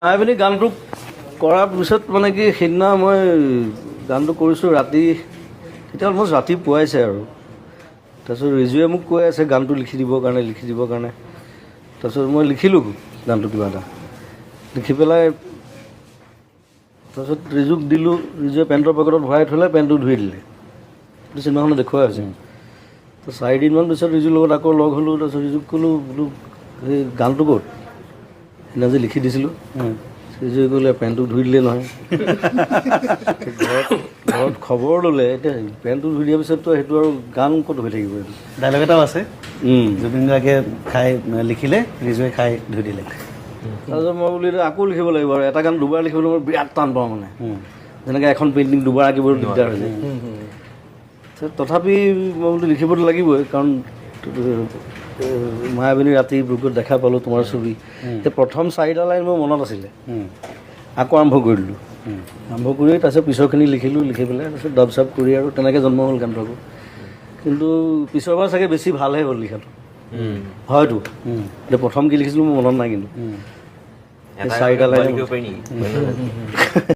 মায়াবিনী গানটো কৰাৰ পিছত মানে কি সেইদিনা মই গানটো কৰিছোঁ ৰাতি তেতিয়া অলমষ্ট ৰাতি পুৱাইছে আৰু তাৰপিছত ৰিজুৱে মোক কৈ আছে গানটো লিখি দিবৰ কাৰণে তাৰপিছত মই লিখিলোঁ গানটো কিবা এটা লিখি পেলাই তাৰপিছত ৰিজুক দিলোঁ ৰিজুৱে পেণ্টৰ পকেটত ভৰাই থ'লে পেণ্টটো ধুই দিলে সেইটো চিনেমাখনত দেখুৱাই আছে তো 4 দিনমান পিছত ৰিজুৰ লগত আকৌ লগ হ'লোঁ তাৰপিছত ৰিজুক ক'লোঁ বোলো সেই গানটো ক'ত সেইদিনা যে লিখি দিছিলোঁ ৰিজুৱে ক'লে পেণ্টটো ধুই দিলে নহয় ঘৰত খবৰ ল'লে এতিয়া পেণ্টটো ধুই দিয়াৰ পিছততো সেইটো আৰু গান ক'ত হৈ থাকিব এইটো ডাইলগ এটাও আছে জুবিন গাৰ্গে খাই লিখিলে ৰিজুৱে খাই ধুই দিলে তাৰপিছত মই বোলো আকৌ লিখিব লাগিব আৰু এটা গান দুবাৰ লিখিবলৈ মই বিৰাট টান পাওঁ মানে যেনেকৈ এখন পেইণ্টিং দুবাৰ আঁকিবলৈ দিগদাৰ হৈ যায় তথাপি মই বোলো লিখিবতো লাগিবই কাৰণ মায়াবিনী ৰাতি বুকুত দেখা পালোঁ তোমাৰ ছবি এতিয়া প্ৰথম 4টা লাইন মোৰ মনত আছিলে আকৌ আৰম্ভ কৰি দিলোঁ আৰম্ভ কৰি তাৰপিছত পিছৰখিনি লিখিলোঁ লিখি পেলাই তাৰপিছত ডাব চাব কৰি আৰু তেনেকৈ জন্ম হ'ল গানটো আকৌ কিন্তু পিছৰবাৰ চাগে বেছি ভালহে হ'ল লিখাটো হয়তো এতিয়া প্ৰথম কি লিখিছিলোঁ মোৰ মনত নাই কিন্তু 4টা লাইন